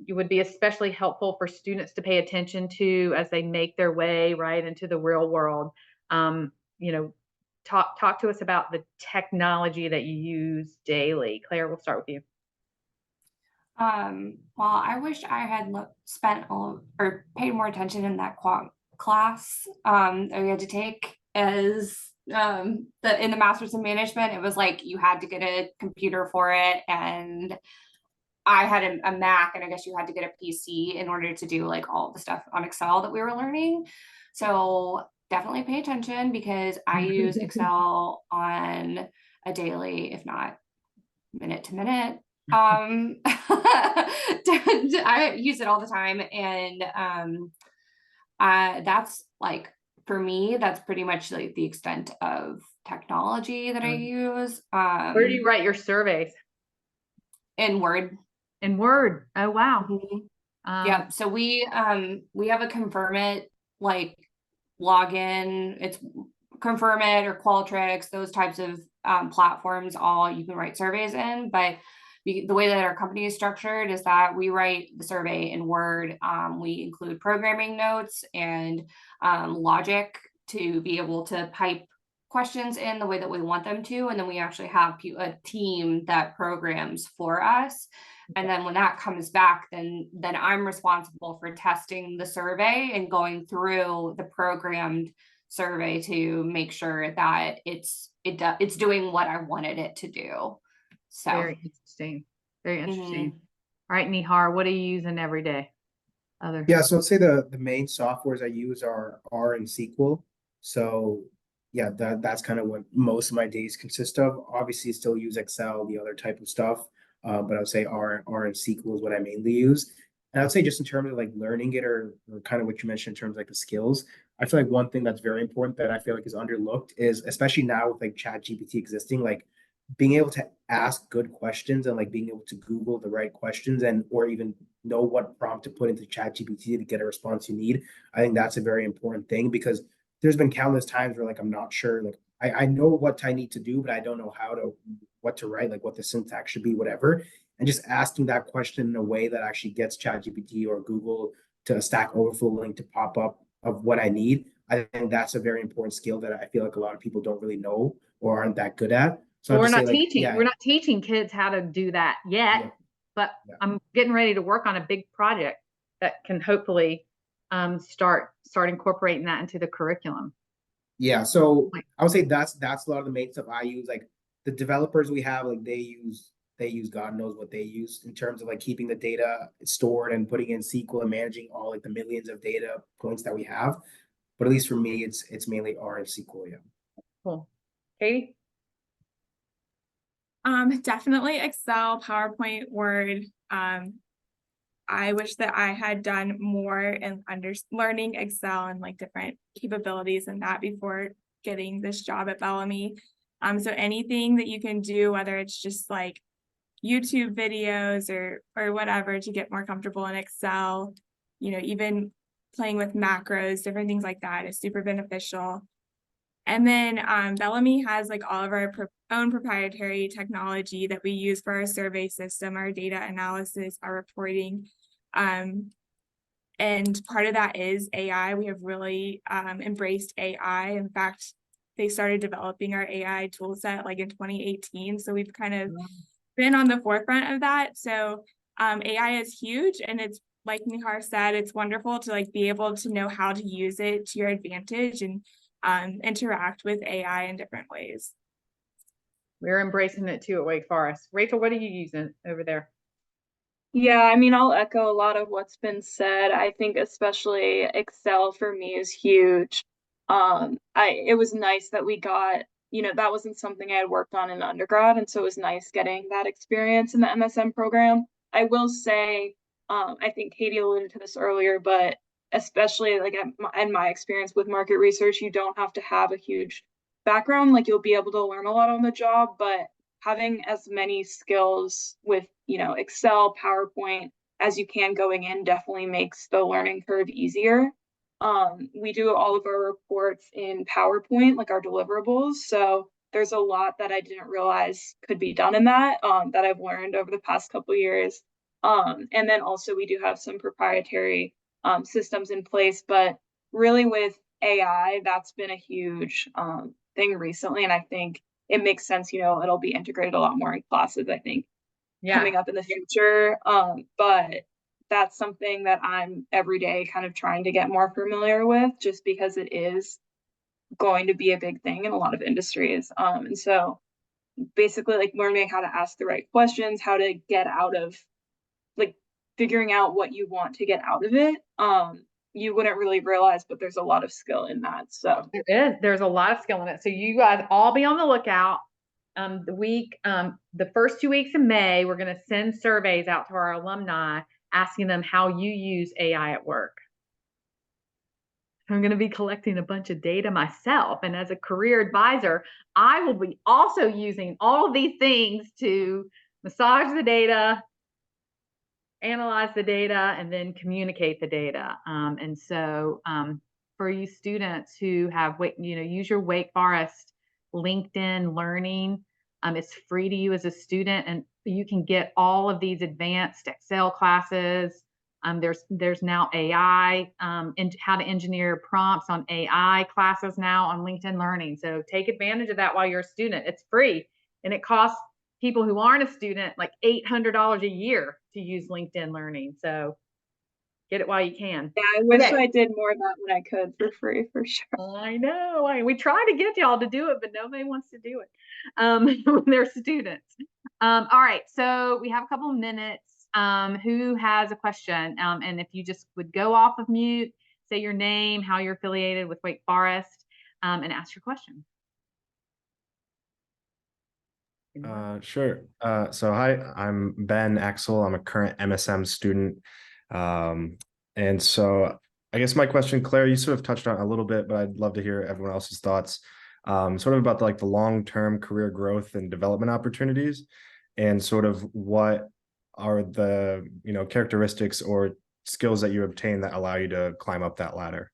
would be especially helpful for students to pay attention to as they make their way right into the real world. Talk to us about the technology that you use daily. Claire, we'll start with you. Well, I wish I had spent or paid more attention in that class that we had to take as in the master's in management. It was like you had to get a computer for it, and I had a Mac, and I guess you had to get a PC in order to do like all the stuff on Excel that we were learning. So definitely pay attention, because I use Excel on a daily, if not minute to minute. I use it all the time, and that's like, for me, that's pretty much like the extent of technology that I use. Where do you write your surveys? In Word. In Word. Oh wow. Mm-hmm. Yeah, so we have a Confirm It like login. It's Confirm It or Qualtrics, those types of platforms. All you can write surveys in, but the way that our company is structured is that we write the survey in Word. We include programming notes and logic to be able to pipe questions in the way that we want them to, and then we actually have a team that programs for us. And then when that comes back, then I'm responsible for testing the survey and going through the programmed survey to make sure that it's doing what I wanted it to do. So Very interesting. Very interesting. mhm. All right, Nihar, what are you using every day? Yeah, so I'd say the main softwares I use are R and SQL. So yeah, that's kind of what most of my days consist of. Obviously, still use Excel, the other type of stuff, but I would say R and SQL is what I mainly use. And I would say just in terms of like learning it or kind of what you mentioned in terms of like the skills, I feel like one thing that's very important that I feel like is underlooked is especially now with like ChatGPT existing, like being able to ask good questions and like being able to Google the right questions and or even know what prompt to put into ChatGPT to get a response you need. I think that's a very important thing because there's been countless times where like I'm not sure, like I know what I need to do, but I don't know what to write, like what the syntax should be, whatever. And just asking that question in a way that actually gets ChatGPT or Google to a Stack Overflow link to pop up of what I need. I think that's a very important skill that I feel like a lot of people don't really know or aren't that good at. So Well, I'll we're just say not like, teaching. yeah, We're not teaching kids how to do that yet, yeah, but yeah. I'm getting ready to work on a big project that can hopefully start incorporating that into the curriculum. Yeah, so I would say that's a lot of the main stuff I use. Like the developers we have, like they use God knows what they use in terms of like keeping the data stored and putting in SQL and managing all like the millions of data points that we have. But at least for me, it's mainly R and SQL. Yeah. Cool. Katie? Definitely Excel, PowerPoint, Word. I wish that I had done more in learning Excel and like different capabilities and that before getting this job at Bellamy. So anything that you can do, whether it's just like YouTube videos or whatever to get more comfortable in Excel, even playing with macros, different things like that is super beneficial. And then Bellamy has like all of our own proprietary technology that we use for our survey system, our data analysis, our reporting. And part of that is AI. We have really embraced AI. In fact, they started developing our AI tool set like in 2018. So we've kind of been on the forefront of that. So AI is huge, and it's like Nihar said, it's wonderful to like be able to know how to use it to your advantage and interact with AI in different ways. We're embracing it too at Wake Forest. Rachel, what are you using over there? Yeah, I mean, I'll echo a lot of what's been said. I think especially Excel for me is huge. It was nice that we got, that wasn't something I had worked on in undergrad, and so it was nice getting that experience in the MSM program. I will say, I think Katie alluded to this earlier, but especially like in my experience with market research, you don't have to have a huge background. Like you'll be able to learn a lot on the job, but having as many skills with Excel, PowerPoint as you can going in definitely makes the learning curve easier. We do all of our reports in PowerPoint, like our deliverables. So there's a lot that I didn't realize could be done in that that I've learned over the past couple of years. And then also we do have some proprietary systems in place, but really with AI, that's been a huge thing recently. And I think it makes sense, it'll be integrated a lot more in classes, I think, coming up in the future. But that's something that I'm every day kind of trying to get more familiar with, just because it is going to be a big thing in a lot of industries. And so basically like learning how to ask the right questions, how to get out of like figuring out what you want to get out of it. You wouldn't really realize, but there's a lot of skill in that. So there's a lot of skill in it. So you guys all be on the lookout. The first 2 weeks of May, we're going to send surveys out to our alumni asking them how you use AI at work. I'm going to be collecting a bunch of data myself. And as a career advisor, I will be also using all of these things to massage the data analyze the data and then communicate the data. And so for you students who have, use your Wake Forest LinkedIn Learning. It's free to you as a student, and you can get all of these advanced Excel classes. There's now AI and how to engineer prompts on AI classes now on LinkedIn Learning. So take advantage of that while you're a student. It's free, and it costs people who aren't a student like $800 a year to use LinkedIn Learning. So get it while you can. Yeah, I wish Okay. I did more of that when I could for free, for sure. I know. We try to get y'all to do it, but nobody wants to do it when they're students. All right. So we have a couple of minutes. Who has a question? And if you just would go off of mute, say your name, how you're affiliated with Wake Forest, and ask your question. Sure. So hi, I'm Ben Axel. I'm a current MSM student. And so I guess my question, Claire, you sort of touched on it a little bit, but I'd love to hear everyone else's thoughts, sort of about the long-term career growth and development opportunities, and sort of what are the, characteristics or skills that you obtain that allow you to climb up that ladder.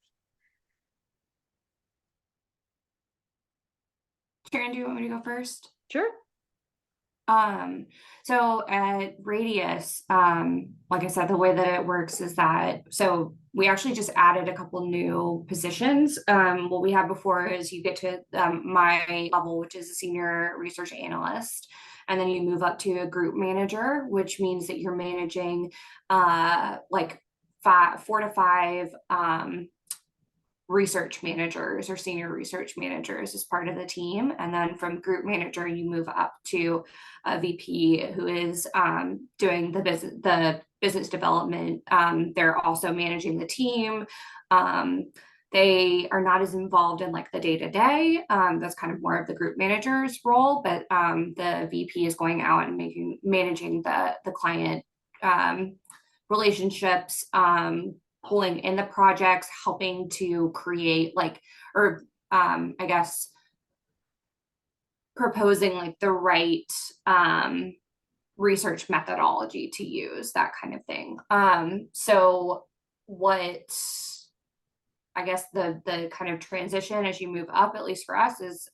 Karen, do you want me to go first? Sure. So at Radius, like I said, the way that it works is that, so we actually just added a couple new positions. What we had before is you get to my level, which is a senior research analyst, and then you move up to a group manager, which means that you're managing like 4 to 5 research managers or senior research managers as part of the team. And then from group manager, you move up to a VP who is doing the business development. They're also managing the team. They are not as involved in like the day-to-day. That's kind of more of the group manager's role, but the VP is going out and managing the client relationships, pulling in the projects, helping to create I guess proposing like the right research methodology to use, that kind of thing. So what I guess the kind of transition as you move up, at least for us, is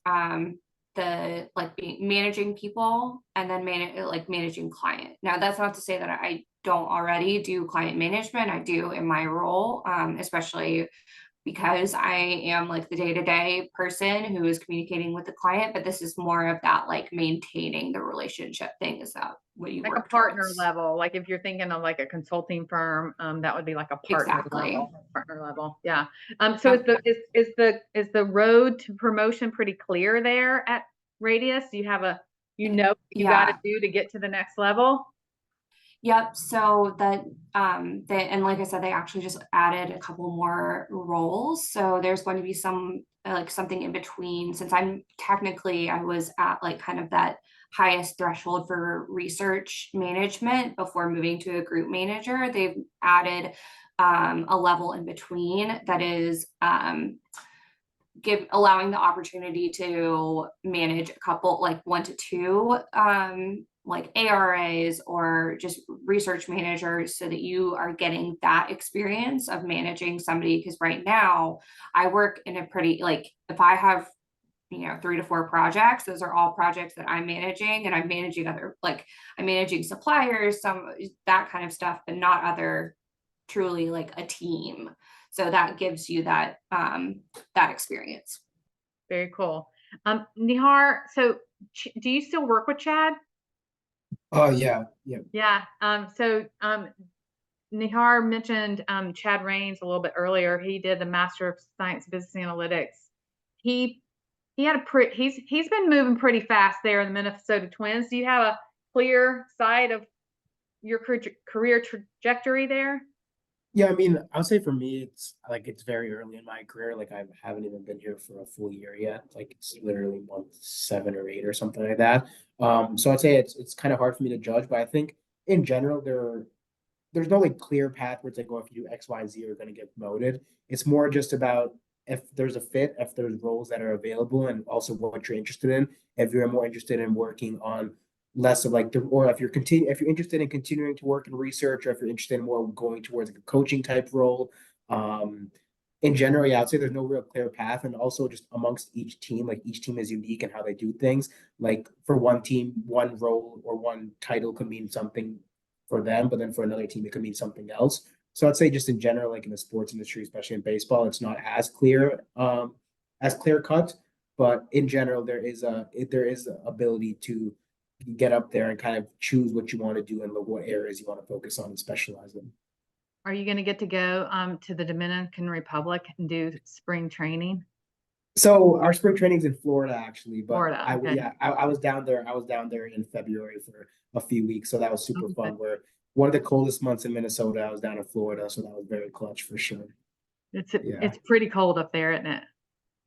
managing people and then managing client. Now that's not to say that I don't already do client management. I do in my role, especially because I am like the day-to-day person who is communicating with the client, but this is more of that like maintaining the relationship thing. Is that what you like work a partner towards? level? Like if you're thinking of like a consulting firm, that would be like a partner level. Yeah. So is the road to promotion pretty clear there at Radius? Do you have what you got to do to get to the next level? Yep. So and like I said, they actually just added a couple more roles. So there's going to be something in between, since I was at like kind of that highest threshold for research management before moving to a group manager. They've added a level in between that is allowing the opportunity to manage a couple, like 1 to 2 like ARAs or just research managers, so that you are getting that experience of managing somebody. Because right now I work in a pretty, like, if I have 3 to 4 projects, those are all projects that I'm managing, and I'm managing I'm managing suppliers, some that kind of stuff, but not other truly like a team. So that gives you that experience. Very cool. Nihar, so do you still work with Chad? Oh, yeah. So Nihar mentioned Chad Raines a little bit earlier. He did the Master of Science Business Analytics. He had he's been moving pretty fast there in the Minnesota Twins. Do you have a clear sight of your career trajectory there? Yeah, I mean, I'll say for me, it's very early in my career. Like I haven't even been here for a full year yet. Like it's literally month 7 or 8 or something like that. So I'd say it's kind of hard for me to judge, but I think in general there's no like clear path where it's like, oh, if you do X, Y, Z, you're going to get promoted. It's more just about if there's a fit, if there's roles that are available, and also what you're interested in. If you're more interested in working on less of like or if if you're interested in continuing to work in research, or if you're interested in more going towards like a coaching type role. In general, yeah, I'd say there's no real clear path. And also just amongst each team, like each team is unique in how they do things. Like for one team, one role or one title could mean something for them, but then for another team, it could mean something else. So I'd say just in general, like in the sports industry, especially in baseball, it's not as clear cut. But in general, there is a ability to get up there and kind of choose what you want to do and what areas you want to focus on and specialize in. Are you going to get to go to the Dominican Republic and do spring training? So our spring training's in Florida actually, but Florida, okay. I was down there. I was down there in February for a few weeks, so that was super Okay. fun. Where one of the coldest months in Minnesota, I was down in Florida, so that was very clutch for sure. It's pretty cold up there, isn't it?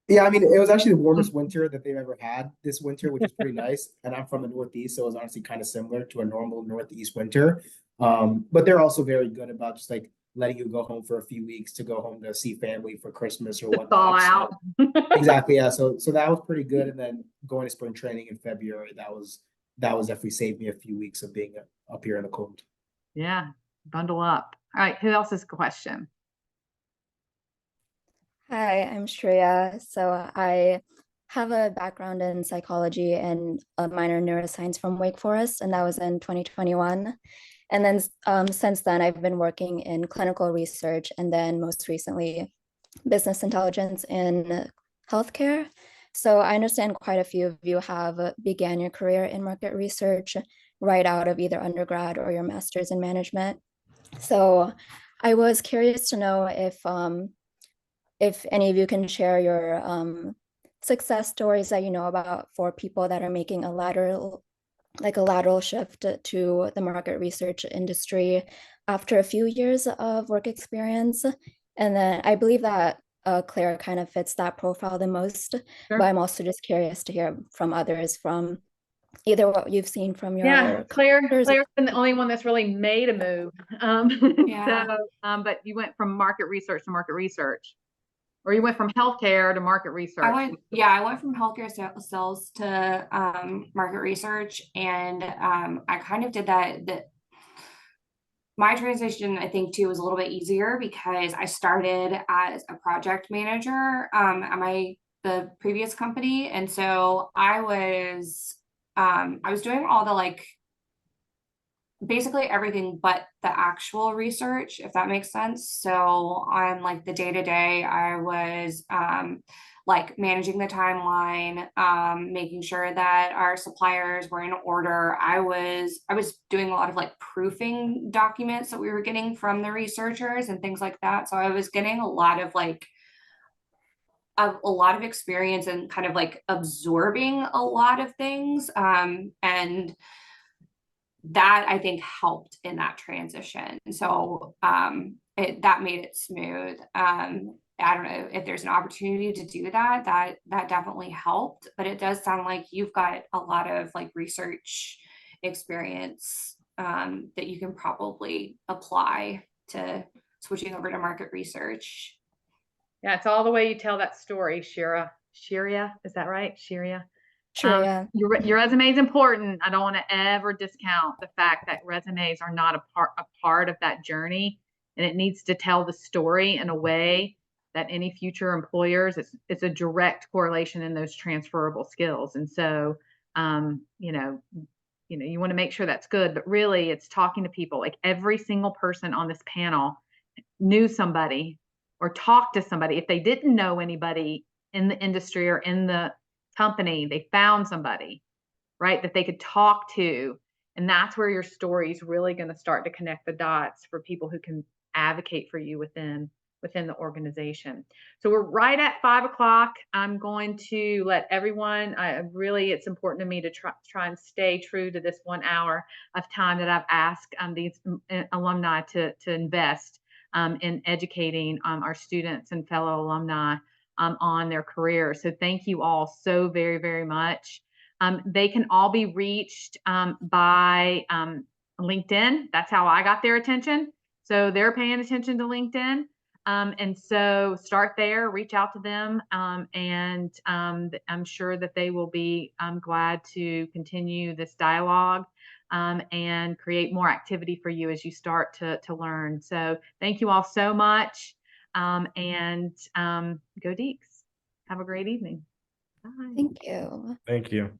Yeah, I mean, it was actually the warmest winter that they've ever had this winter, which is pretty nice. And I'm from the Northeast, so it was honestly kind of similar to a normal Northeast winter. But they're also very good about just like letting you go home for a few weeks to go home to see family for Christmas or To thaw whatnot. out. Exactly, yeah. So that was pretty good. And then going to spring training in February, that was definitely saved me a few weeks of being up here in the cold. Yeah, bundle up. All right, who else's question? Hi, I'm Shreya. So I have a background in psychology and a minor in neuroscience from Wake Forest, and that was in 2021. And then since then, I've been working in clinical research and then most recently, business intelligence in healthcare. So I understand quite a few of you have began your career in market research right out of either undergrad or your master's in management. So I was curious to know if any of you can share your success stories that you know about for people that are making a lateral shift to the market research industry after a few years of work experience. And then I believe that Claire kind of fits that profile the most, Sure. but I'm also just curious to hear from others from either what you've seen from your Claire's been the only one that's really made a move. Yeah. So, but you went from market research to market research, or you went from healthcare to market research. I went from healthcare sales to market research, and I kind of did that. My transition, I think, too, was a little bit easier because I started as a project manager at the previous company, and so I was doing all the basically everything but the actual research, if that makes sense. So on like the day-to-day, I was like managing the timeline, making sure that our suppliers were in order. I was doing a lot of like proofing documents that we were getting from the researchers and things like that. So I was getting a lot of experience and kind of like absorbing a lot of things. And that I think helped in that transition. So that made it smooth. I don't know if there's an opportunity to do that definitely helped, but it does sound like you've got a lot of like research experience that you can probably apply to switching over to market research. Yeah, it's all the way you tell that story, Shira. Shiria, is that right? Shiria. Sure, yeah. Your resume is important. I don't want to ever discount the fact that resumes are not a part of that journey, and it needs to tell the story in a way that any future employers, it's a direct correlation in those transferable skills. And so, you want to make sure that's good, but really it's talking to people. Like every single person on this panel knew somebody or talked to somebody. If they didn't know anybody in the industry or in the company, they found somebody, right, that they could talk to. And that's where your story is really going to start to connect the dots for people who can advocate for you within the organization. So we're right at 5 o'clock. I'm going to let everyone, it's important to me to try and stay true to this 1 hour of time that I've asked these alumni to invest in educating our students and fellow alumni on their career. So thank you all so very, very much. They can all be reached by LinkedIn. That's how I got their attention. So they're paying attention to LinkedIn. And so start there, reach out to them, and I'm sure that they will be glad to continue this dialogue and create more activity for you as you start to learn. So thank you all so much, and go Deeks. Have a great evening. Bye. Thank you. Thank you.